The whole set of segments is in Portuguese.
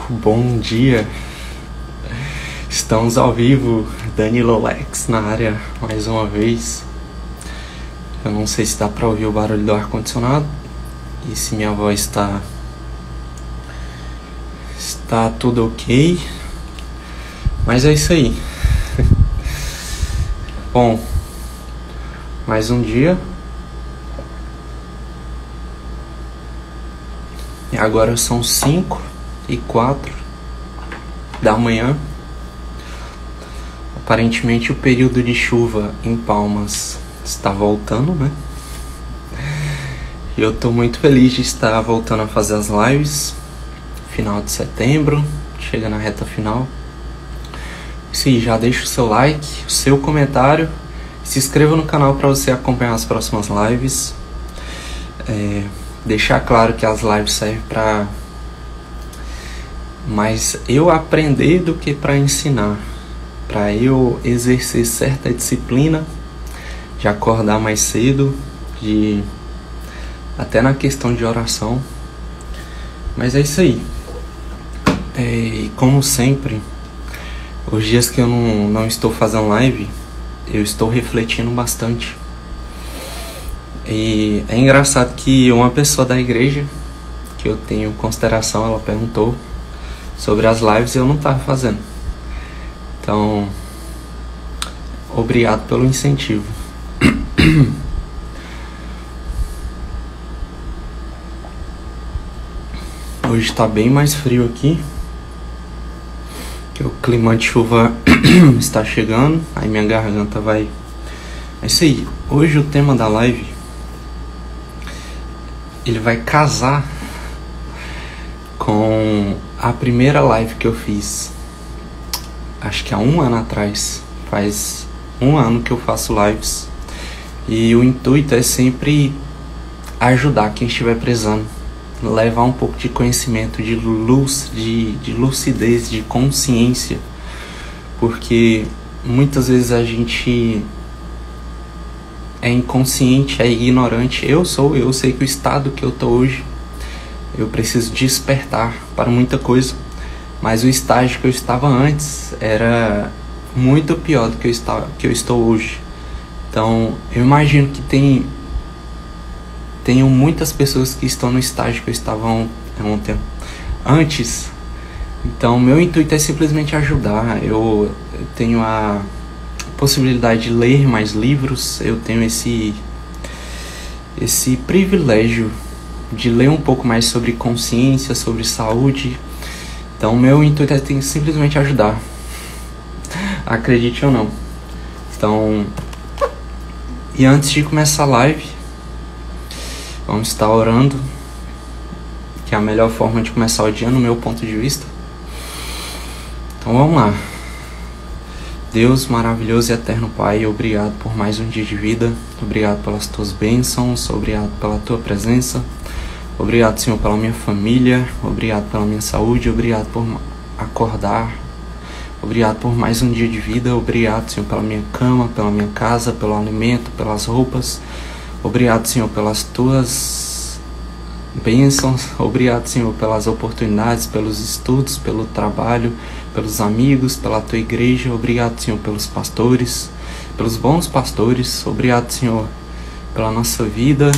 Bom dia, estamos ao vivo, Danilo Lex na área mais uma vez. Eu não sei se dá pra ouvir o barulho do ar-condicionado e se minha voz está tudo ok, mas é isso aí. Bom, mais um dia. E agora são 5h04 da manhã. Aparentemente o período de chuva em Palmas está voltando, né? E eu tô muito feliz de estar voltando a fazer as lives. Final de setembro, chega na reta final. Sim, já deixa o seu like, o seu comentário. Se inscreva no canal para você acompanhar as próximas lives. Deixar claro que as lives servem para mais eu aprender do que para ensinar, para eu exercer certa disciplina, de acordar mais cedo, até na questão de oração. Mas é isso aí. E como sempre, os dias que eu não estou fazendo live, eu estou refletindo bastante. E é engraçado que uma pessoa da igreja que eu tenho consideração, ela perguntou sobre as lives e eu não estava fazendo. Então, obrigado pelo incentivo. Hoje está bem mais frio aqui, que o clima de chuva está chegando, aí minha garganta vai... É isso aí. Hoje o tema da live, ele vai casar com a primeira live que eu fiz, acho que há 1 ano atrás. Faz 1 ano que eu faço lives, e o intuito é sempre ajudar quem estiver precisando, levar um pouco de conhecimento, de luz, de lucidez, de consciência, porque muitas vezes a gente é inconsciente, é ignorante. Eu sei que o estado que eu tô hoje, eu preciso despertar para muita coisa, mas o estágio que eu estava antes era muito pior do que eu estou hoje. Então eu imagino que tenho muitas pessoas que estão no estágio que eu estava ontem, antes. Então meu intuito é simplesmente ajudar. Eu tenho a possibilidade de ler mais livros, eu tenho esse privilégio de ler um pouco mais sobre consciência, sobre saúde. Então meu intuito é simplesmente ajudar, acredite ou não. Então, e antes de começar a live, vamos estar orando, que é a melhor forma de começar o dia no meu ponto de vista. Então vamos lá. Deus maravilhoso e eterno Pai, obrigado por mais um dia de vida, obrigado pelas tuas bênçãos, obrigado pela tua presença, obrigado, Senhor, pela minha família, obrigado pela minha saúde, obrigado por acordar, obrigado por mais um dia de vida, obrigado, Senhor, pela minha cama, pela minha casa, pelo alimento, pelas roupas, obrigado, Senhor, pelas tuas bênçãos, obrigado, Senhor, pelas oportunidades, pelos estudos, pelo trabalho, pelos amigos, pela tua igreja. Obrigado, Senhor, pelos pastores, pelos bons pastores. Obrigado, Senhor, pela nossa vida.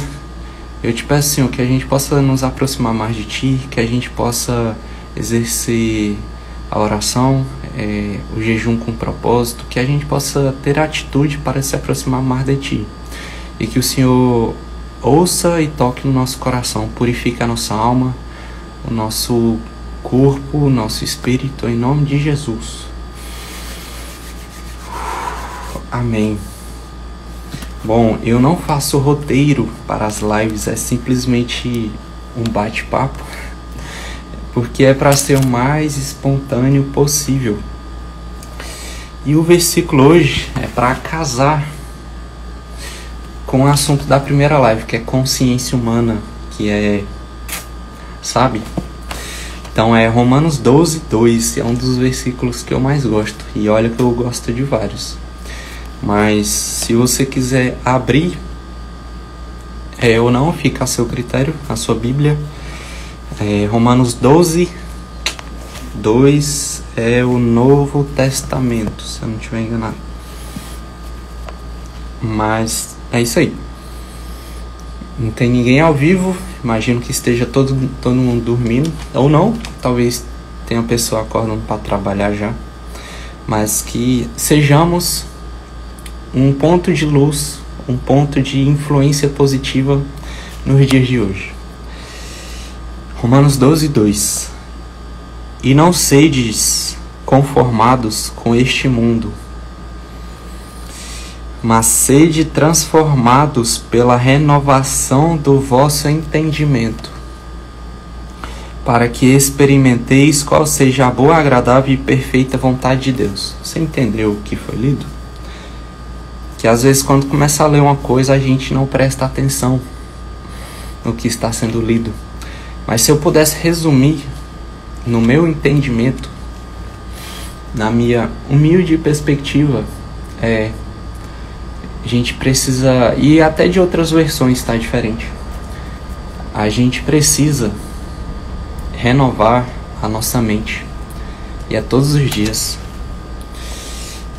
Eu te peço, Senhor, que a gente possa nos aproximar mais de Ti, que a gente possa exercer a oração, o jejum com propósito, que a gente possa ter atitude para se aproximar mais de Ti, e que o Senhor ouça e toque no nosso coração, purifique a nossa alma, o nosso corpo, o nosso espírito, em nome de Jesus. Amém. Bom, eu não faço roteiro para as lives, é simplesmente um bate-papo, porque é para ser o mais espontâneo possível. E o versículo hoje é para casar com o assunto da primeira live, que é consciência humana, que é, sabe? Então é Romanos 12:2, é um dos versículos que eu mais gosto. E olha que eu gosto de vários. Mas se você quiser abrir, ou não, fica a seu critério, a sua Bíblia. Romanos 12, 2 é o Novo Testamento, se eu não estiver enganado. Mas é isso aí. Não tem ninguém ao vivo. Imagino que esteja todo mundo dormindo. Ou não, talvez tenha uma pessoa acordando para trabalhar já. Mas que sejamos um ponto de luz, um ponto de influência positiva nos dias de hoje. Romanos 12:2. E não sedes conformados com este mundo, mas sede transformados pela renovação do vosso entendimento, para que experimenteis qual seja a boa, agradável e perfeita vontade de Deus. Você entendeu o que foi lido? Que às vezes quando começa a ler uma coisa a gente não presta atenção no que está sendo lido. Mas se eu pudesse resumir no meu entendimento, na minha humilde perspectiva, a gente precisa, e até de outras versões está diferente, a gente precisa renovar a nossa mente, e é todos os dias.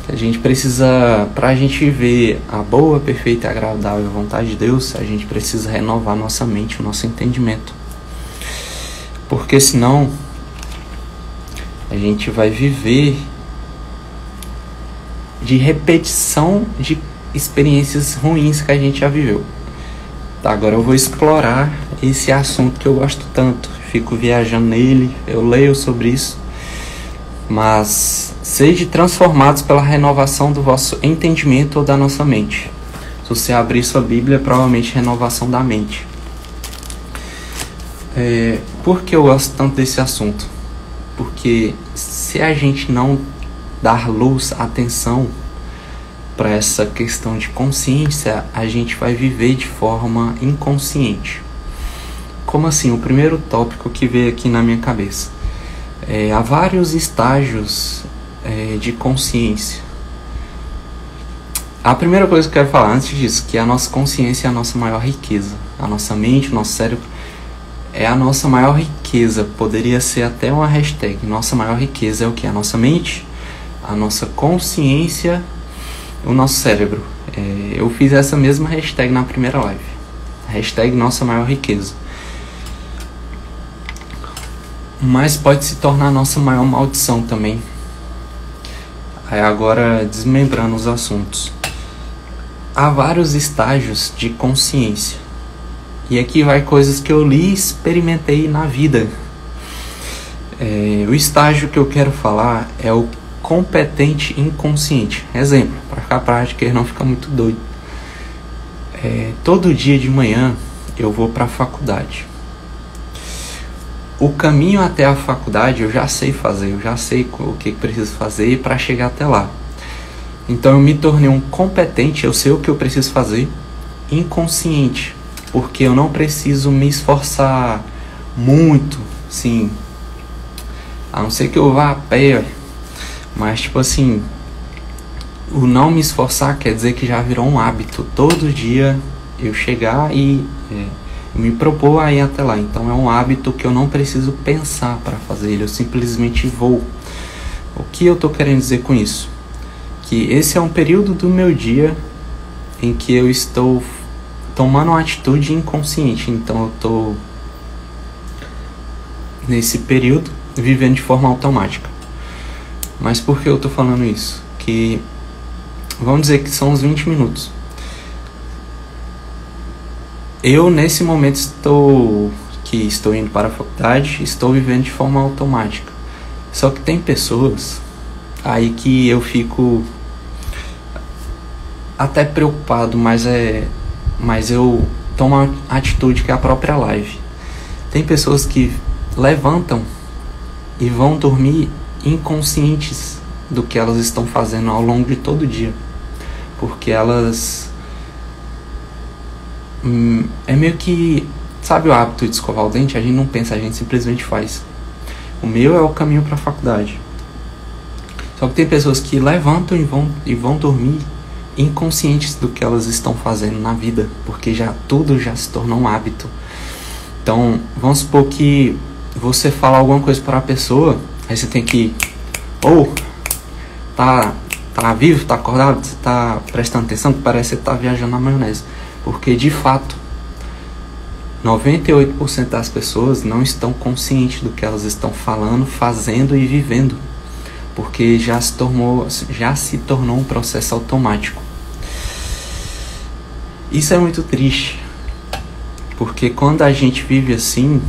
A gente precisa, para a gente viver a boa, perfeita e agradável vontade de Deus, a gente precisa renovar nossa mente, o nosso entendimento, porque senão a gente vai viver de repetição de experiências ruins que a gente já viveu. Tá, agora eu vou explorar esse assunto que eu gosto tanto. Fico viajando nele, eu leio sobre isso. Mas sede transformados pela renovação do vosso entendimento ou da nossa mente. Se você abrir sua Bíblia, provavelmente renovação da mente. Por que eu gosto tanto desse assunto? Porque se a gente não dar luz, atenção para essa questão de consciência, a gente vai viver de forma inconsciente. Como assim? O primeiro tópico que veio aqui na minha cabeça. Há vários estágios de consciência. A primeira coisa que eu quero falar antes disso, que a nossa consciência é a nossa maior riqueza. A nossa mente, o nosso cérebro é a nossa maior riqueza. Poderia ser até uma hashtag. Nossa maior riqueza é o que? A nossa mente, a nossa consciência, o nosso cérebro. Eu fiz essa mesma hashtag na primeira live. Hashtag nossa maior riqueza. Mas pode se tornar a nossa maior maldição também. Aí agora, desmembrando os assuntos. Há vários estágios de consciência. E aqui vai coisas que eu li e experimentei na vida. O estágio que eu quero falar é o competente inconsciente. Exemplo, para ficar prático e não ficar muito doido. Todo dia de manhã eu vou para a faculdade. O caminho até a faculdade eu já sei fazer, eu já sei o que preciso fazer para chegar até lá. Então eu me tornei um competente, eu sei o que eu preciso fazer, inconsciente, porque eu não preciso me esforçar muito, sim, a não ser que eu vá a pé, mas tipo assim, o não me esforçar quer dizer que já virou um hábito, todo dia eu chegar e me propor a ir até lá. Então é um hábito que eu não preciso pensar para fazer ele, eu simplesmente vou. O que eu estou querendo dizer com isso? Que esse é um período do meu dia em que eu estou tomando uma atitude inconsciente. Então eu estou nesse período vivendo de forma automática. Mas por que eu estou falando isso? Que vamos dizer que são uns 20 minutos. Eu, nesse momento, estou indo para a faculdade, estou vivendo de forma automática. Só que tem pessoas aí que eu fico até preocupado, mas eu tomo uma atitude que é a própria live. Tem pessoas que levantam e vão dormir inconscientes do que elas estão fazendo ao longo de todo o dia. Porque elas... é meio que, sabe o hábito de escovar o dente? A gente não pensa, a gente simplesmente faz. O meu é o caminho para a faculdade. Só que tem pessoas que levantam e vão dormir inconscientes do que elas estão fazendo na vida, porque tudo já se tornou um hábito. Então, vamos supor que você fala alguma coisa para a pessoa Aí você tem que, tá vivo, tá acordado, você tá prestando atenção, que parece que você tá viajando na maionese. Porque de fato, 98% das pessoas não estão conscientes do que elas estão falando, fazendo e vivendo. Porque já se tornou um processo automático. Isso é muito triste. Porque quando a gente vive assim,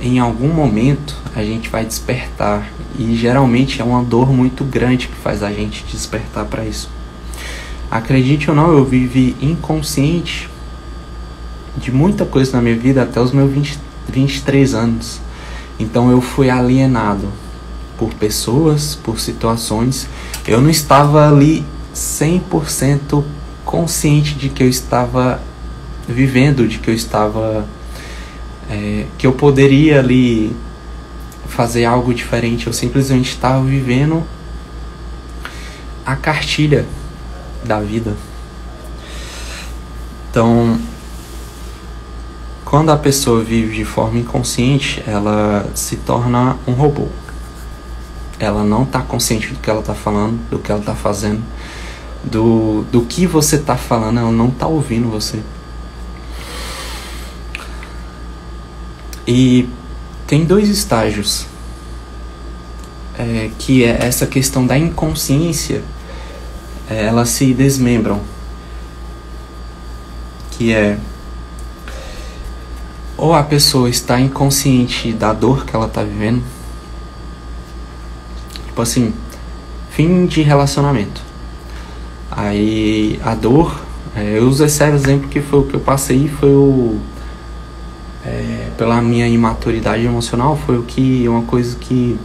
em algum momento a gente vai despertar. E geralmente é uma dor muito grande que faz a gente despertar para isso. Acredite ou não, eu vivi inconsciente de muita coisa na minha vida até os meus 23 anos. Então eu fui alienado por pessoas, por situações. Eu não estava ali 100% consciente de que eu estava vivendo, de que eu estava... que eu poderia ali fazer algo diferente. Eu simplesmente estava vivendo a cartilha da vida. Então, quando a pessoa vive de forma inconsciente, ela se torna um robô. Ela não está consciente do que ela está falando, do que ela está fazendo, do que você está falando. Ela não está ouvindo você. E tem 2 estágios, que é essa questão da inconsciência, elas se desmembram, que é ou a pessoa está inconsciente da dor que ela está vivendo, tipo assim, fim de relacionamento, aí a dor, eu uso esse exemplo que foi o que eu passei, foi pela minha imaturidade emocional, foi uma coisa que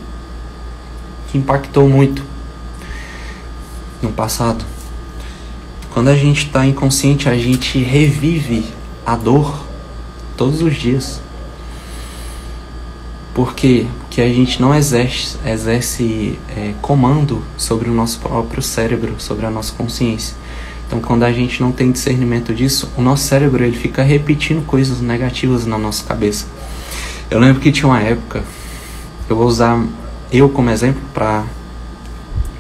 impactou muito no passado. Quando a gente está inconsciente, a gente revive a dor todos os dias. Por quê? Porque a gente não exerce comando sobre o nosso próprio cérebro, sobre a nossa consciência. Então, quando a gente não tem discernimento disso, o nosso cérebro ele fica repetindo coisas negativas na nossa cabeça. Eu lembro que tinha uma época, eu vou usar eu como exemplo para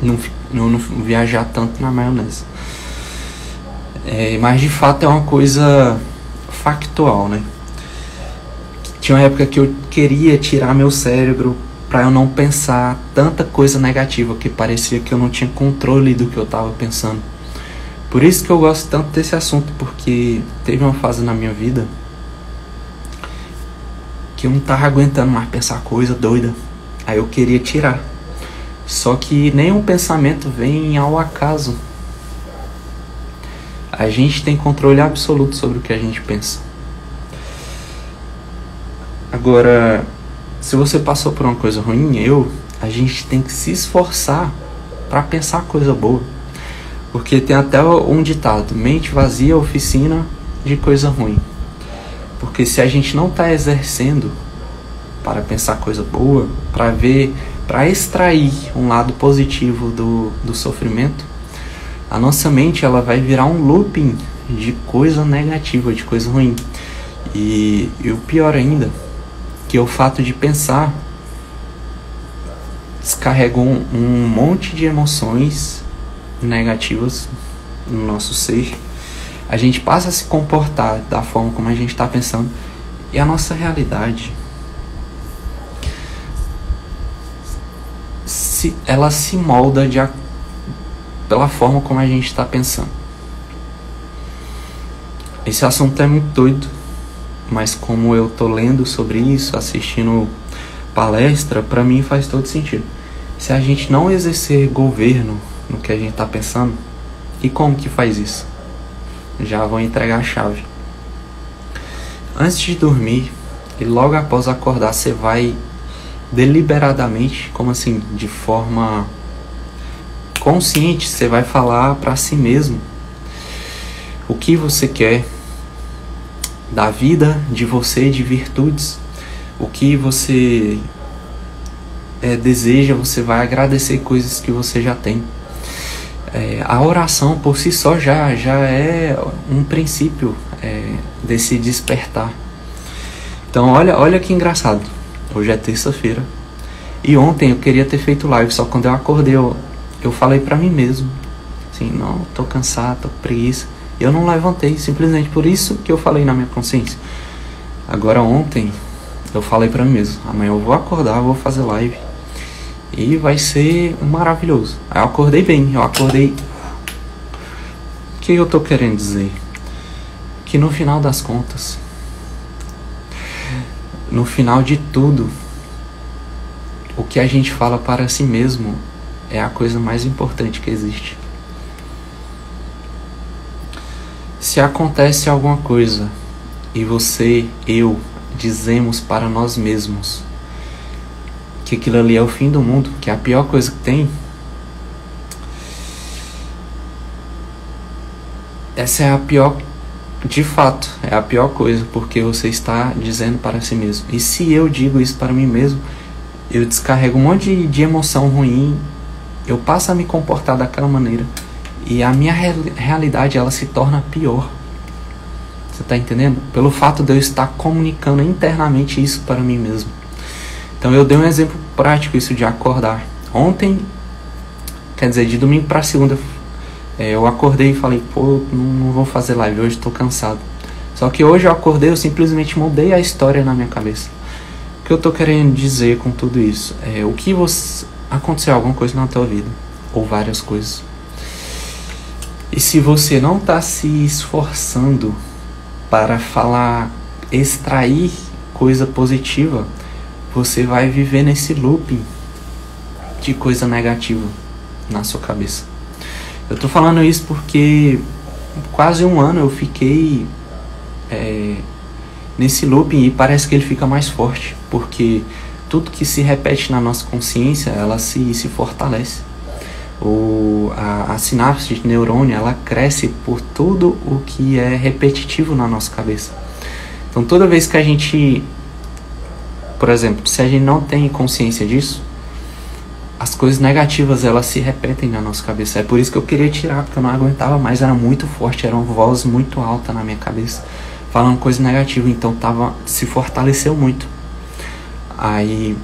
não viajar tanto na maionese. Mas de fato é uma coisa factual, né? Tinha uma época que eu queria tirar meu cérebro para eu não pensar tanta coisa negativa, que parecia que eu não tinha controle do que eu estava pensando. Por isso que eu gosto tanto desse assunto, porque teve uma fase na minha vida que eu não tava aguentando mais pensar coisa doida. Aí eu queria tirar. Só que nenhum pensamento vem ao acaso. A gente tem controle absoluto sobre o que a gente pensa. Agora, se você passou por uma coisa ruim, a gente tem que se esforçar para pensar coisa boa. Porque tem até um ditado: mente vazia, oficina de coisa ruim. Porque se a gente não está exercendo para pensar coisa boa, para extrair um lado positivo do sofrimento, a nossa mente ela vai virar um looping de coisa negativa, de coisa ruim. E o pior ainda, que o fato de pensar descarrega um monte de emoções negativas no nosso ser. A gente passa a se comportar da forma como a gente está pensando, e a nossa realidade ela se molda pela forma como a gente está pensando. Esse assunto é muito doido, mas como eu tô lendo sobre isso, assistindo palestra, para mim faz todo sentido. Se a gente não exercer governo no que a gente está pensando, e como que faz isso? Já vou entregar a chave. Antes de dormir e logo após acordar, você vai deliberadamente, como assim, de forma consciente, você vai falar para si mesmo o que você quer da vida, de você, de virtudes, o que você deseja. Você vai agradecer coisas que você já tem. A oração por si só já é um princípio desse despertar. Então olha que engraçado. Hoje é terça-feira E ontem eu queria ter feito live, só quando eu acordei eu falei pra mim mesmo, assim, não, tô cansado, tô com preguiça. Eu não levantei, simplesmente por isso que eu falei na minha consciência. Agora ontem eu falei pra mim mesmo, amanhã eu vou acordar, vou fazer live e vai ser maravilhoso. Aí eu acordei bem, eu acordei. O que eu tô querendo dizer? Que no final das contas, no final de tudo, o que a gente fala para si mesmo é a coisa mais importante que existe. Se acontece alguma coisa e você, eu, dizemos para nós mesmos que aquilo ali é o fim do mundo, que é a pior coisa que tem, essa é a pior, de fato, é a pior coisa, porque você está dizendo para si mesmo. E se eu digo isso para mim mesmo, eu descarrego um monte de emoção ruim, eu passo a me comportar daquela maneira e a minha realidade ela se torna pior. Você está entendendo? Pelo fato de eu estar comunicando internamente isso para mim mesmo. Então eu dei um exemplo prático, isso de acordar. Ontem, quer dizer, de domingo para segunda, eu acordei e falei, pô, não vou fazer live, hoje estou cansado. Só que hoje eu acordei, eu simplesmente mudei a história na minha cabeça. O que eu estou querendo dizer com tudo isso? O que você... aconteceu alguma coisa na tua vida, ou várias coisas. E se você não está se esforçando para falar, extrair coisa positiva, você vai viver nesse looping de coisa negativa na sua cabeça. Eu tô falando isso porque quase um ano eu fiquei nesse looping e parece que ele fica mais forte, porque tudo que se repete na nossa consciência, ela se fortalece. A sinapse de neurônio, ela cresce por tudo o que é repetitivo na nossa cabeça. Então toda vez que a gente, por exemplo, se a gente não tem consciência disso, as coisas negativas elas se repetem na nossa cabeça. É por isso que eu queria tirar, porque eu não aguentava mais, era muito forte, era uma voz muito alta na minha cabeça, falando coisa negativa, então se fortaleceu muito. Aí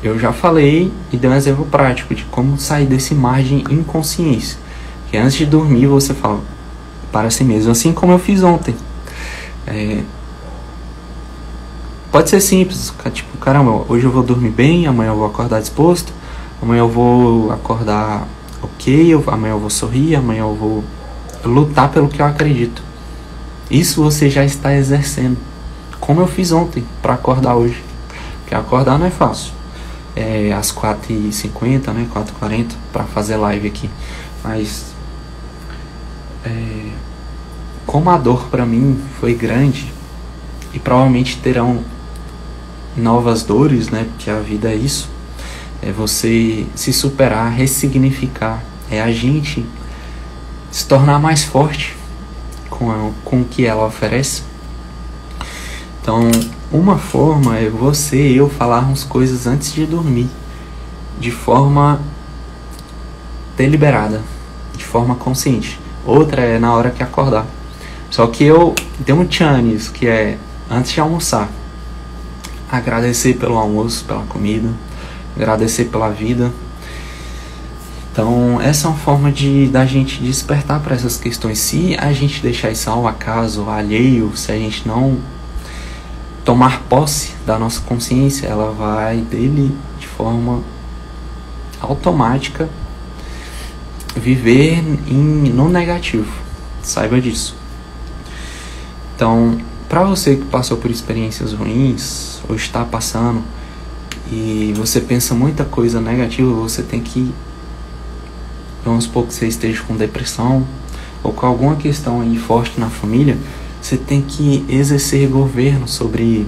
eu já falei e dei um exemplo prático de como sair desse margem inconsciência, que antes de dormir você fala para si mesmo, assim como eu fiz ontem. Pode ser simples, tipo, caramba, hoje eu vou dormir bem, amanhã eu vou acordar disposto, amanhã eu vou acordar ok, amanhã eu vou sorrir, amanhã eu vou lutar pelo que eu acredito. Isso você já está exercendo, como eu fiz ontem para acordar hoje, porque acordar não é fácil. Às 4h50, né, 4h40 para fazer live aqui, mas como a dor para mim foi grande e provavelmente terão novas dores, né, porque a vida é isso, é você se superar, ressignificar, é a gente se tornar mais forte com o que ela oferece. Então uma forma é você e eu falarmos coisas antes de dormir, de forma deliberada, de forma consciente. Outra é na hora que acordar. Só que eu dei um tchan nisso, que é antes de almoçar. Agradecer pelo almoço, pela comida, agradecer pela vida. Então essa é uma forma da gente despertar para essas questões. Se a gente deixar isso ao acaso, alheio, se a gente não tomar posse da nossa consciência, ela vai dele de forma automática viver no negativo. Saiba disso. Então, para você que passou por experiências ruins ou está passando e você pensa muita coisa negativa, você tem que, vamos supor que você esteja com depressão ou com alguma questão aí forte na família, você tem que exercer governo sobre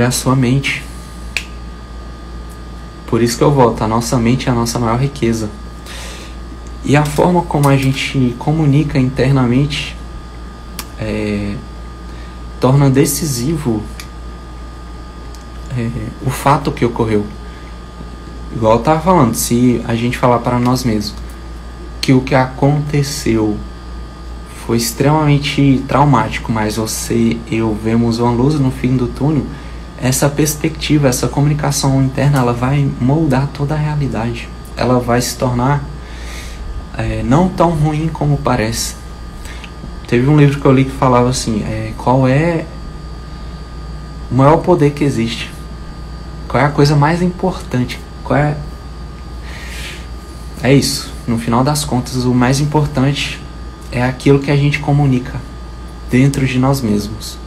a sua mente. Por isso que eu volto, a nossa mente é a nossa maior riqueza. E a forma como a gente comunica internamente torna decisivo o fato que ocorreu. Igual eu estava falando, se a gente falar para nós mesmos que o que aconteceu foi extremamente traumático, mas você e eu vemos uma luz no fim do túnel, essa perspectiva, essa comunicação interna, ela vai moldar toda a realidade. Ela vai se tornar não tão ruim como parece. Teve um livro que eu li que falava assim, qual é o maior poder que existe? Qual é a coisa mais importante? É isso. No final das contas, o mais importante é aquilo que a gente comunica dentro de nós mesmos.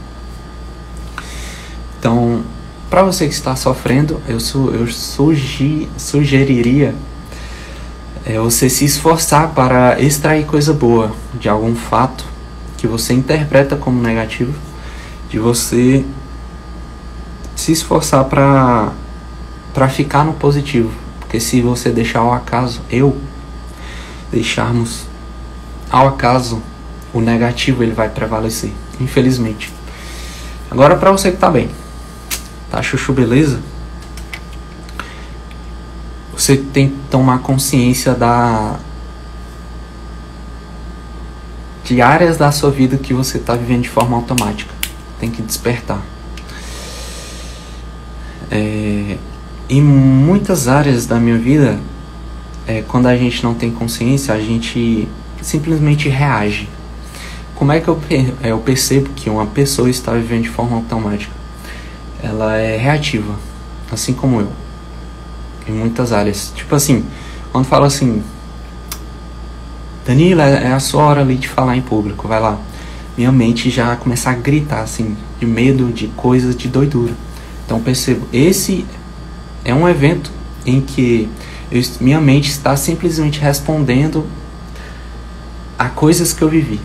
Então, para você que está sofrendo, eu sugeriria você se esforçar para extrair coisa boa de algum fato que você interpreta como negativo, de você se esforçar para ficar no positivo, porque se você deixar ao acaso, deixarmos ao acaso, o negativo ele vai prevalecer, infelizmente. Agora para você que tá bem, tá chuchu beleza? Você tem que tomar consciência de áreas da sua vida que você está vivendo de forma automática. Tem que despertar. Em muitas áreas da minha vida, quando a gente não tem consciência, a gente simplesmente reage. Como é que eu percebo que uma pessoa está vivendo de forma automática? Ela é reativa, assim como eu. Em muitas áreas. Tipo assim, quando fala assim, Danilo, é a sua hora ali de falar em público, vai lá. Minha mente já começa a gritar assim, de medo, de coisas, de doidura. Então percebo, esse é um evento em que minha mente está simplesmente respondendo a coisas que eu vivi.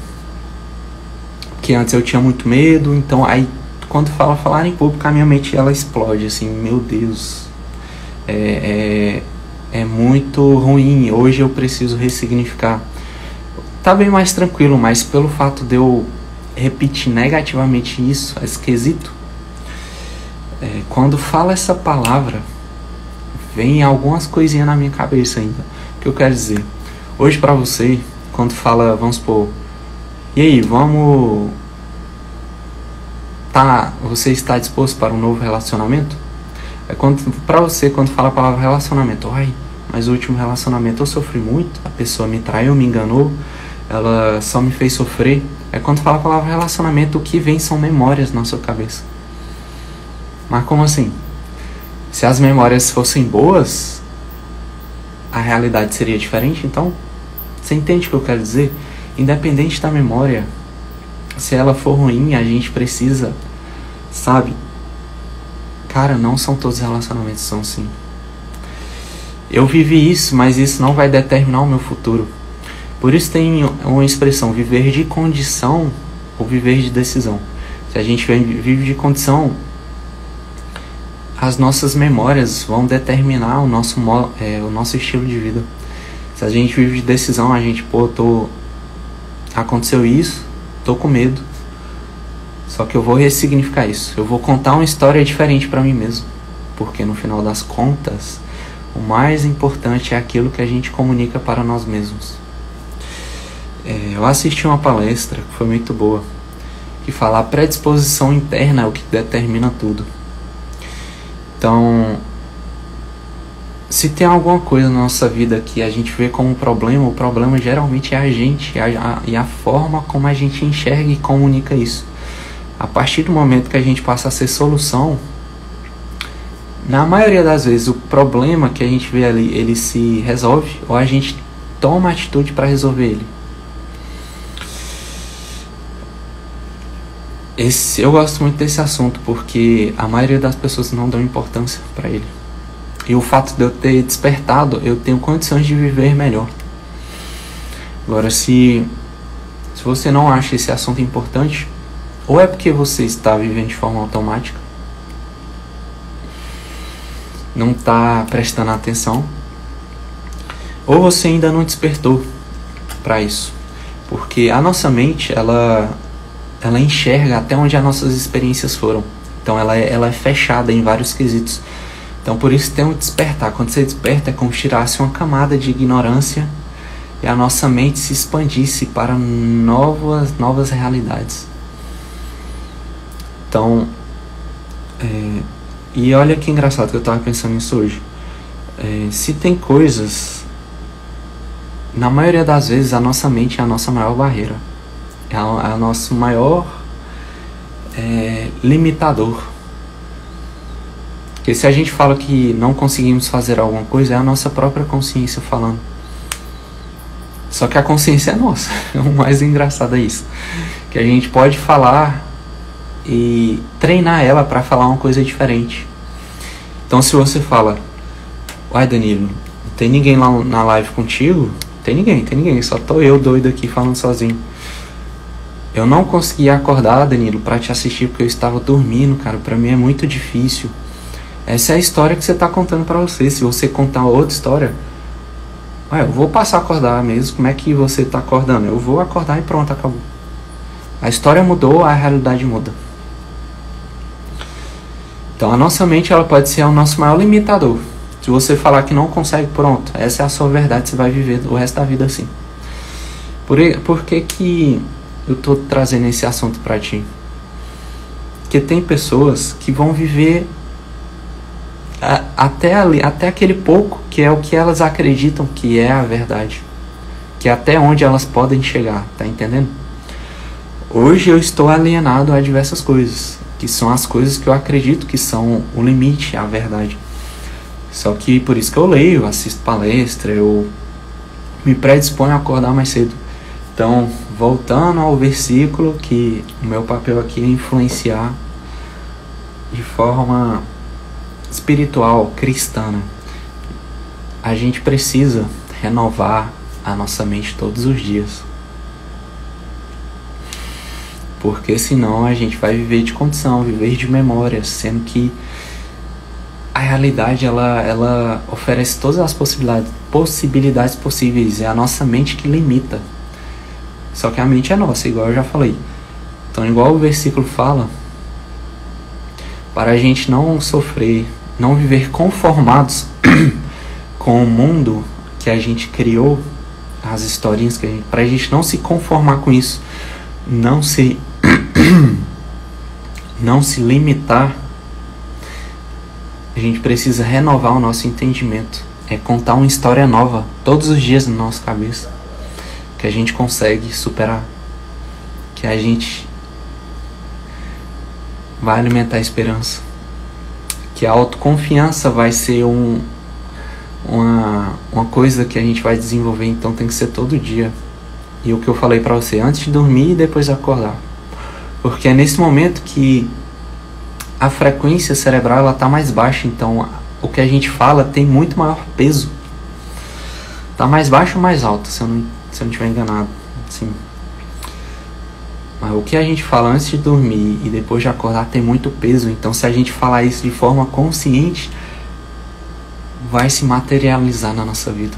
Porque antes eu tinha muito medo, então aí quando falar em público, a minha mente ela explode assim, meu Deus. É muito ruim, hoje eu preciso ressignificar. Tá bem mais tranquilo, mas pelo fato de eu repetir negativamente isso, é esquisito. Quando fala essa palavra, vem algumas coisinhas na minha cabeça ainda. O que eu quero dizer? Hoje pra você, quando fala, vamos supor, e aí, você está disposto para um novo relacionamento? Pra você, quando fala a palavra relacionamento, mas o último relacionamento eu sofri muito, a pessoa me traiu, me enganou, ela só me fez sofrer. Quando fala a palavra relacionamento, o que vem são memórias na sua cabeça. Mas como assim? Se as memórias fossem boas, a realidade seria diferente. Então, você entende o que eu quero dizer? Independente da memória, se ela for ruim, a gente precisa, sabe? Cara, não são todos os relacionamentos são assim. Eu vivi isso, mas isso não vai determinar o meu futuro. Por isso tem uma expressão, viver de condição ou viver de decisão. Se a gente vive de condição, as nossas memórias vão determinar o nosso estilo de vida. Se a gente vive de decisão, a gente, aconteceu isso, tô com medo. Só que eu vou ressignificar isso. Eu vou contar uma história diferente para mim mesmo. Porque no final das contas, o mais importante é aquilo que a gente comunica para nós mesmos. Eu assisti uma palestra que foi muito boa, que fala a predisposição interna é o que determina tudo. Então, se tem alguma coisa na nossa vida que a gente vê como um problema, o problema geralmente é a gente e a forma como a gente enxerga e comunica isso. A partir do momento que a gente passa a ser solução, na maioria das vezes o problema que a gente vê ali, ele se resolve, ou a gente toma atitude para resolver ele. Eu gosto muito desse assunto porque a maioria das pessoas não dão importância para ele. E o fato de eu ter despertado, eu tenho condições de viver melhor. Agora, se você não acha esse assunto importante, ou é porque você está vivendo de forma automática, não está prestando atenção, ou você ainda não despertou para isso. Porque a nossa mente, ela enxerga até onde as nossas experiências foram. Então ela é fechada em vários quesitos. Então por isso tem um despertar. Quando você desperta é como se tirasse uma camada de ignorância e a nossa mente se expandisse para novas realidades. Então E olha que engraçado que eu tava pensando nisso hoje. Se tem coisas, na maioria das vezes a nossa mente é a nossa maior barreira. É o nosso maior limitador. Porque se a gente fala que não conseguimos fazer alguma coisa, é a nossa própria consciência falando. Só que a consciência é nossa. O mais engraçado é isso. Que a gente pode falar e treinar ela para falar uma coisa diferente. Então se você fala: uai, Danilo, não tem ninguém lá na live contigo? Tem ninguém. Só tô eu doido aqui falando sozinho. Eu não consegui acordar, Danilo, para te assistir porque eu estava dormindo, cara. Pra mim é muito difícil. Essa é a história que você tá contando pra você. Se você contar outra história, eu vou passar a acordar mesmo. Como é que você tá acordando? Eu vou acordar e pronto, acabou. A história mudou, a realidade muda. Então a nossa mente, ela pode ser o nosso maior limitador. Se você falar que não consegue, pronto, essa é a sua verdade, você vai viver o resto da vida assim. Por que eu tô trazendo esse assunto pra ti? Porque tem pessoas que vão viver até aquele pouco que é o que elas acreditam que é a verdade, que é até onde elas podem chegar, tá entendendo? Hoje eu estou alienado a diversas coisas, que são as coisas que eu acredito que são o limite, a verdade. Só que por isso que eu leio, assisto palestra, eu me predisponho a acordar mais cedo. Então, voltando ao versículo, que o meu papel aqui é influenciar de forma espiritual, cristã, né? A gente precisa renovar a nossa mente todos os dias. Porque senão a gente vai viver de condição, viver de memória, sendo que a realidade ela oferece todas as possibilidades possíveis. É a nossa mente que limita. Só que a mente é nossa, igual eu já falei. Então, igual o versículo fala, para a gente não sofrer, não viver conformados com o mundo que a gente criou, as historinhas para a gente não se conformar com isso, não se limitar, a gente precisa renovar o nosso entendimento. É contar uma história nova todos os dias na nossa cabeça, que a gente consegue superar, que a gente vai alimentar a esperança, que a autoconfiança vai ser uma coisa que a gente vai desenvolver. Então tem que ser todo dia. E o que eu falei pra você, antes de dormir e depois de acordar, porque é nesse momento que a frequência cerebral ela tá mais baixa. Então o que a gente fala tem muito maior peso. Tá mais baixo ou mais alto, se eu não estiver enganado, sim. Mas o que a gente fala antes de dormir e depois de acordar tem muito peso. Então se a gente falar isso de forma consciente, vai se materializar na nossa vida.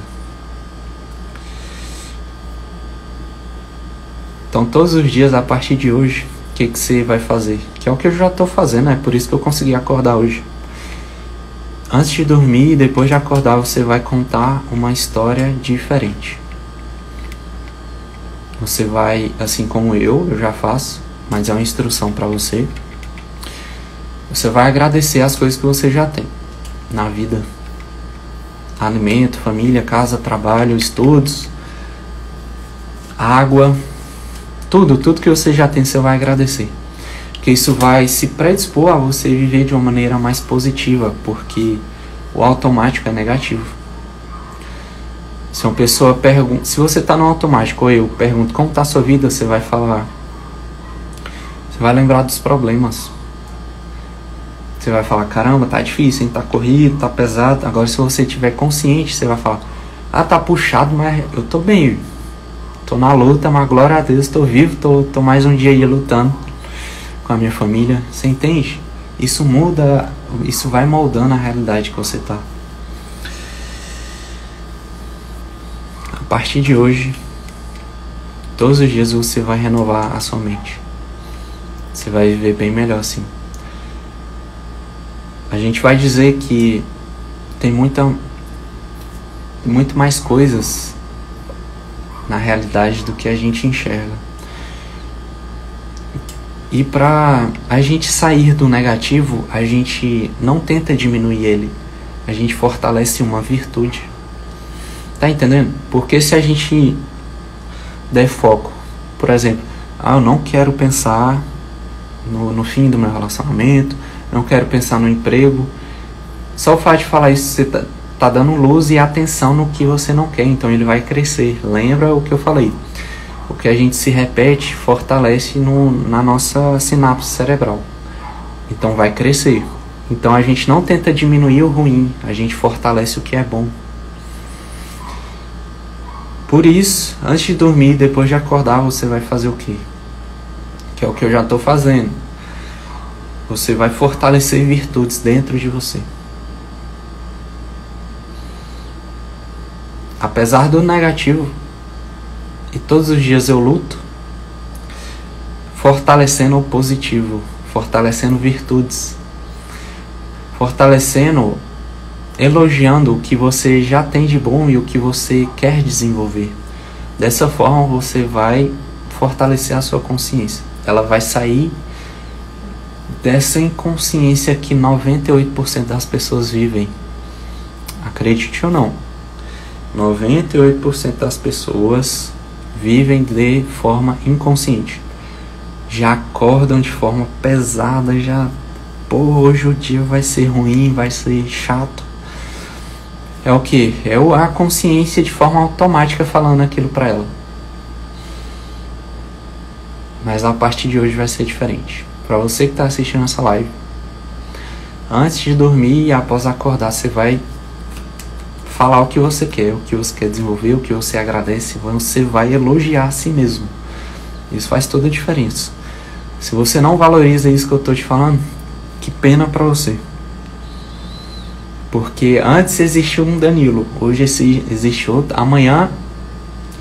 Então todos os dias, a partir de hoje, o que você vai fazer? Que é o que eu já estou fazendo, é por isso que eu consegui acordar hoje. Antes de dormir e depois de acordar, você vai contar uma história diferente. Você vai, assim como eu já faço, mas é uma instrução para você. Você vai agradecer as coisas que você já tem na vida. Alimento, família, casa, trabalho, estudos, água, tudo que você já tem, você vai agradecer. Porque isso vai se predispor a você viver de uma maneira mais positiva, porque o automático é negativo. Se uma pessoa pergunta, se você está no automático, ou eu pergunto como está a sua vida, você vai falar, você vai lembrar dos problemas. Você vai falar, caramba, tá difícil, hein? Tá corrido, tá pesado. Agora se você estiver consciente, você vai falar, tá puxado, mas eu tô bem. Tô na luta, mas glória a Deus, tô vivo, tô mais um dia aí lutando com a minha família. Você entende? Isso muda, isso vai moldando a realidade que você tá. A partir de hoje, todos os dias você vai renovar a sua mente. Você vai viver bem melhor assim. A gente vai dizer que tem muito mais coisas na realidade do que a gente enxerga. E para a gente sair do negativo, a gente não tenta diminuir ele, a gente fortalece uma virtude. Tá entendendo? Porque se a gente der foco, por exemplo, eu não quero pensar no fim do meu relacionamento, não quero pensar no emprego. Só o fato de falar isso, você tá dando luz e atenção no que você não quer, então ele vai crescer. Lembra o que eu falei? O que a gente se repete fortalece na nossa sinapse cerebral. Então vai crescer. Então a gente não tenta diminuir o ruim, a gente fortalece o que é bom. Por isso, antes de dormir, depois de acordar, você vai fazer o quê? Que é o que eu já estou fazendo. Você vai fortalecer virtudes dentro de você. Apesar do negativo, e todos os dias eu luto, fortalecendo o positivo, fortalecendo virtudes, fortalecendo, elogiando o que você já tem de bom e o que você quer desenvolver. Dessa forma você vai fortalecer a sua consciência. Ela vai sair dessa inconsciência que 98% das pessoas vivem. Acredite ou não, 98% das pessoas vivem de forma inconsciente. Já acordam de forma pesada, hoje o dia vai ser ruim, vai ser chato. É o que? É a consciência de forma automática falando aquilo pra ela. Mas a partir de hoje vai ser diferente. Pra você que tá assistindo essa live, antes de dormir e após acordar, você vai falar o que você quer desenvolver, o que você agradece, você vai elogiar a si mesmo. Isso faz toda a diferença. Se você não valoriza isso que eu tô te falando, que pena pra você. Porque antes existiu um Danilo, hoje existe outro, amanhã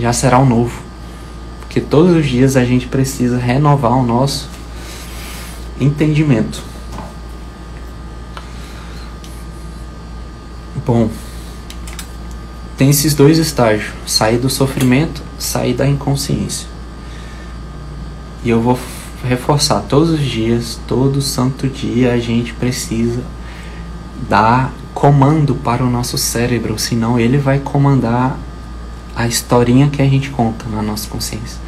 já será um novo. Porque todos os dias a gente precisa renovar o nosso entendimento. Bom, tem esses dois estágios, sair do sofrimento, sair da inconsciência. E eu vou reforçar todos os dias, todo santo dia a gente precisa dar comando para o nosso cérebro, senão ele vai comandar a historinha que a gente conta na nossa consciência.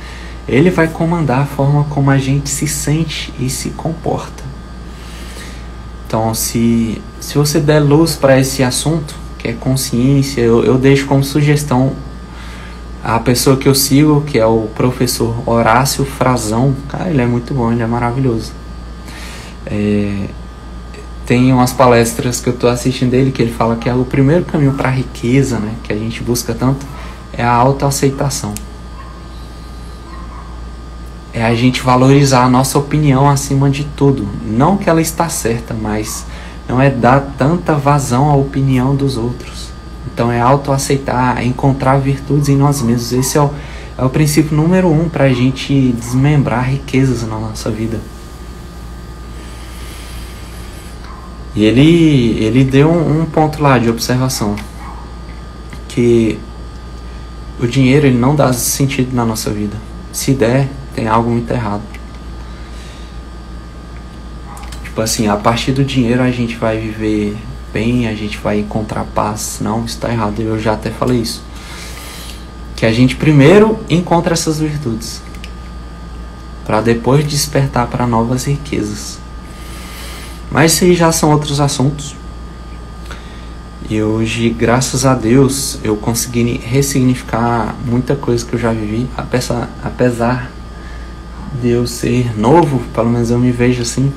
Ele vai comandar a forma como a gente se sente e se comporta. Então, se você der luz para esse assunto, que é consciência, eu deixo como sugestão a pessoa que eu sigo, que é o professor Horácio Frazão. Cara, ele é muito bom, ele é maravilhoso. Tem umas palestras que eu estou assistindo dele, que ele fala que é o primeiro caminho para a riqueza, né, que a gente busca tanto, é a autoaceitação. É a gente valorizar a nossa opinião acima de tudo. Não que ela está certa, mas não é dar tanta vazão à opinião dos outros. Então é autoaceitar, é encontrar virtudes em nós mesmos. Esse é o princípio número 1 para a gente desmembrar riquezas na nossa vida. E ele deu um ponto lá de observação, que o dinheiro ele não dá sentido na nossa vida. Se der, tem algo muito errado. Tipo assim, a partir do dinheiro a gente vai viver bem, a gente vai encontrar paz. Não, isso está errado, eu já até falei isso. Que a gente primeiro encontra essas virtudes, para depois despertar para novas riquezas. Mas isso aí já são outros assuntos. E hoje, graças a Deus, eu consegui ressignificar muita coisa que eu já vivi. Apesar de eu ser novo, pelo menos eu me vejo assim.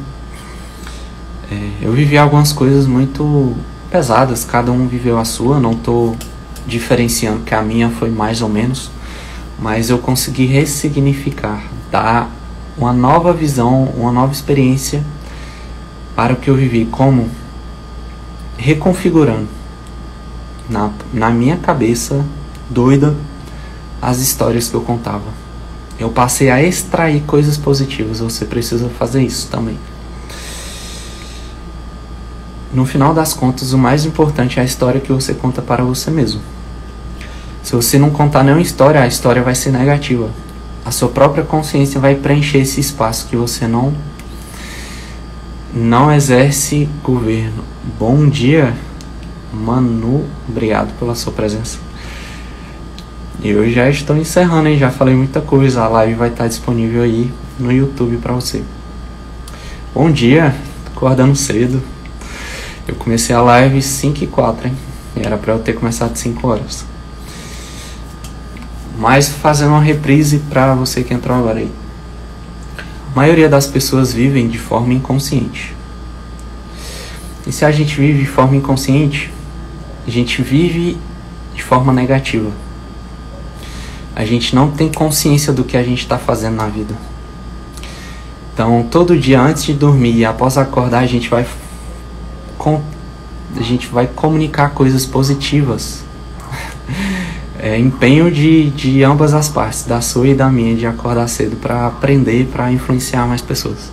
Eu vivi algumas coisas muito pesadas, cada um viveu a sua. Não estou diferenciando que a minha foi mais ou menos. Mas eu consegui ressignificar, dar uma nova visão, uma nova experiência para o que eu vivi, como reconfigurando na minha cabeça doida as histórias que eu contava. Eu passei a extrair coisas positivas. Você precisa fazer isso também. No final das contas, o mais importante é a história que você conta para você mesmo. Se você não contar nenhuma história, a história vai ser negativa. A sua própria consciência vai preencher esse espaço que você não exerce governo. Bom dia, Manu. Obrigado pela sua presença. E eu já estou encerrando, hein? Já falei muita coisa. A live vai estar disponível aí no YouTube para você. Bom dia. Acordando cedo. Eu comecei a live 5h04, hein? Era para eu ter começado 5 horas. Mas fazendo uma reprise para você que entrou agora aí. A maioria das pessoas vivem de forma inconsciente. E se a gente vive de forma inconsciente, a gente vive de forma negativa. A gente não tem consciência do que a gente está fazendo na vida. Então, todo dia antes de dormir e após acordar, a gente vai comunicar coisas positivas. É empenho de ambas as partes, da sua e da minha, de acordar cedo para aprender, para influenciar mais pessoas.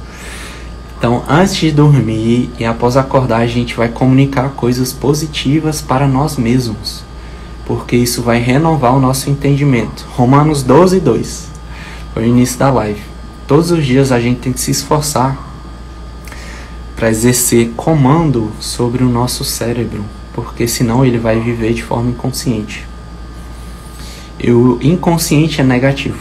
Então, antes de dormir e após acordar, a gente vai comunicar coisas positivas para nós mesmos, porque isso vai renovar o nosso entendimento. Romanos 12:2 foi o início da live. Todos os dias a gente tem que se esforçar para exercer comando sobre o nosso cérebro, porque senão ele vai viver de forma inconsciente. E o inconsciente é negativo.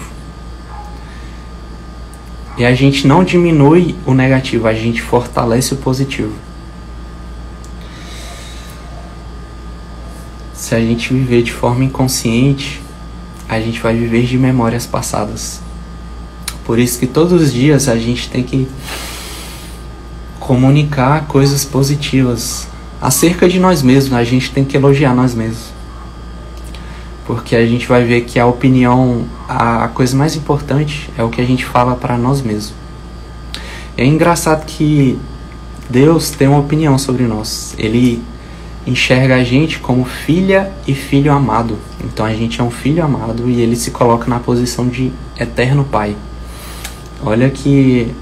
E a gente não diminui o negativo, a gente fortalece o positivo. Se a gente viver de forma inconsciente, a gente vai viver de memórias passadas. Por isso que todos os dias a gente tem que comunicar coisas positivas acerca de nós mesmos. A gente tem que elogiar nós mesmos. Porque a gente vai ver que a opinião, a coisa mais importante é o que a gente fala para nós mesmos. É engraçado que Deus tem uma opinião sobre nós. Ele enxerga a gente como filha e filho amado. Então a gente é um filho amado e ele se coloca na posição de eterno pai. Olha que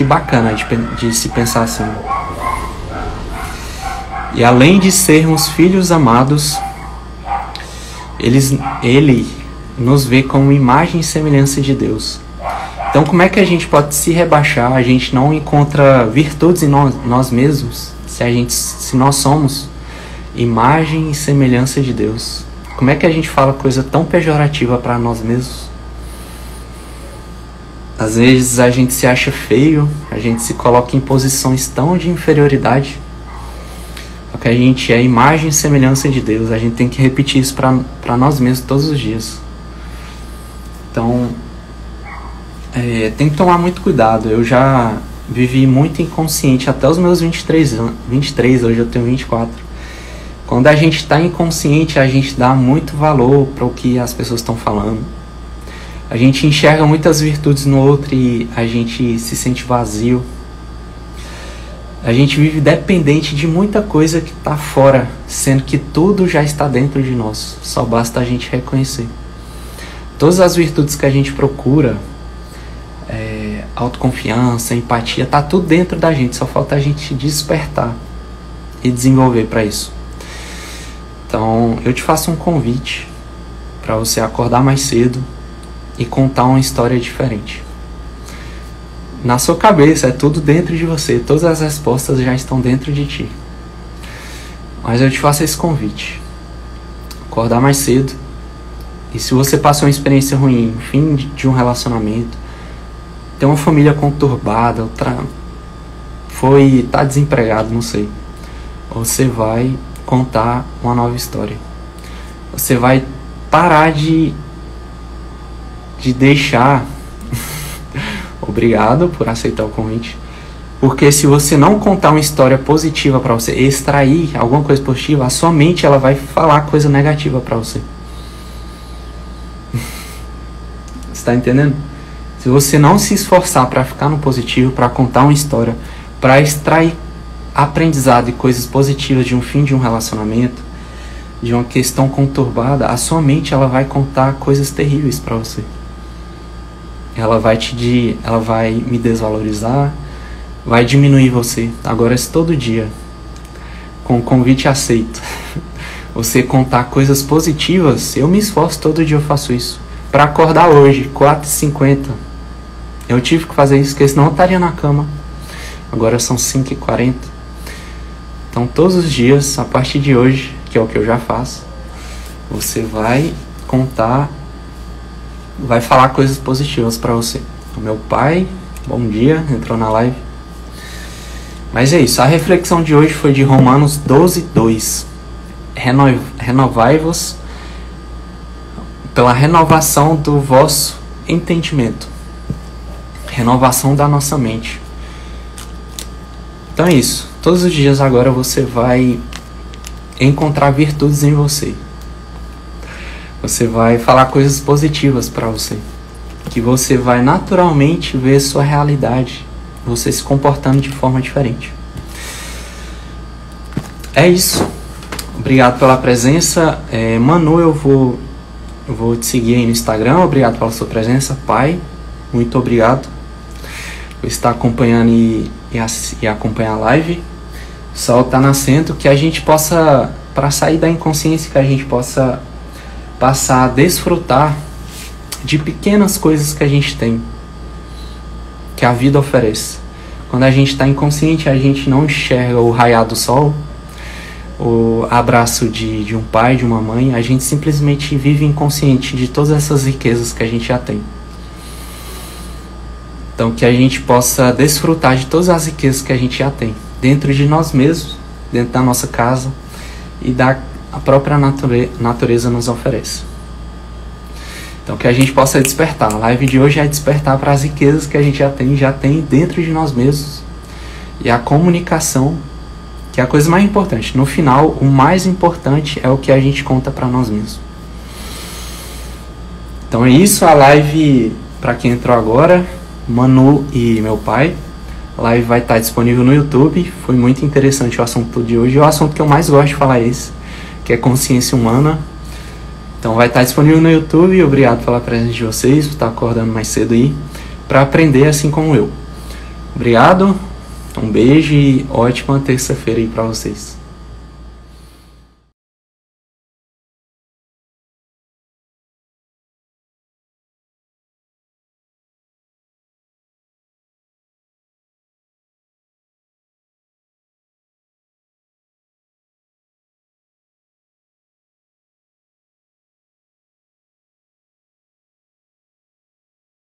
bacana de se pensar assim. E além de sermos filhos amados, ele nos vê como imagem e semelhança de Deus. Então como é que a gente pode se rebaixar? A gente não encontra virtudes em nós mesmos se nós somos imagem e semelhança de Deus. Como é que a gente fala coisa tão pejorativa para nós mesmos? Às vezes a gente se acha feio, a gente se coloca em posições tão de inferioridade, porque a gente é imagem e semelhança de Deus. A gente tem que repetir isso para nós mesmos todos os dias. Então, tem que tomar muito cuidado. Eu já vivi muito inconsciente até os meus 23 anos. 23, hoje eu tenho 24. Quando a gente está inconsciente, a gente dá muito valor para o que as pessoas estão falando. A gente enxerga muitas virtudes no outro e a gente se sente vazio. A gente vive dependente de muita coisa que está fora, sendo que tudo já está dentro de nós. Só basta a gente reconhecer. Todas as virtudes que a gente procura, autoconfiança, empatia, está tudo dentro da gente. Só falta a gente despertar e desenvolver para isso. Então, eu te faço um convite para você acordar mais cedo e contar uma história diferente. Na sua cabeça, é tudo dentro de você. Todas as respostas já estão dentro de ti. Mas eu te faço esse convite. Acordar mais cedo. E se você passou uma experiência ruim, fim de um relacionamento, tem uma família conturbada, tá desempregado, não sei. Você vai contar uma nova história. Você vai parar de deixar... Obrigado por aceitar o convite. Porque se você não contar uma história positiva para você, extrair alguma coisa positiva, a sua mente ela vai falar coisa negativa para você. Você está entendendo? Se você não se esforçar para ficar no positivo, para contar uma história, para extrair aprendizado e coisas positivas de um fim de um relacionamento, de uma questão conturbada, a sua mente ela vai contar coisas terríveis para você. Ela vai me desvalorizar, vai diminuir você. Agora, se todo dia, com o convite aceito, você contar coisas positivas, eu me esforço, todo dia eu faço isso, para acordar hoje, 4h50. Eu tive que fazer isso, porque senão eu estaria na cama. Agora são 5h40. Então todos os dias, a partir de hoje, que é o que eu já faço, você vai contar, vai falar coisas positivas para você. O meu pai, bom dia, entrou na live. Mas é isso, a reflexão de hoje foi de Romanos 12:2. Renovai-vos pela renovação do vosso entendimento. Renovação da nossa mente. Então é isso. Todos os dias agora você vai encontrar virtudes em você. Você vai falar coisas positivas para você. Que você vai naturalmente ver sua realidade. Você se comportando de forma diferente. É isso. Obrigado pela presença. Manu, eu vou te seguir aí no Instagram. Obrigado pela sua presença. Pai, muito obrigado por estar acompanhando e acompanhar a live. O sol está nascendo, que a gente possa, para sair da inconsciência, que a gente possa passar a desfrutar de pequenas coisas que a gente tem, que a vida oferece. Quando a gente está inconsciente, a gente não enxerga o raiar do sol, o abraço de um pai, de uma mãe. A gente simplesmente vive inconsciente de todas essas riquezas que a gente já tem. Então que a gente possa desfrutar de todas as riquezas que a gente já tem, dentro de nós mesmos, dentro da nossa casa e da a própria natureza nos oferece. Então que a gente possa despertar. A live de hoje é despertar para as riquezas que a gente já tem dentro de nós mesmos. E a comunicação, que é a coisa mais importante. No final, o mais importante é o que a gente conta para nós mesmos. Então é isso, a live, para quem entrou agora, Manu e meu pai. A live vai estar disponível no YouTube. Foi muito interessante o assunto de hoje. O assunto que eu mais gosto de falar é esse, que é consciência humana. Então vai estar disponível no YouTube. Obrigado pela presença de vocês, por estar acordando mais cedo aí, para aprender assim como eu. Obrigado, um beijo e ótima terça-feira aí para vocês.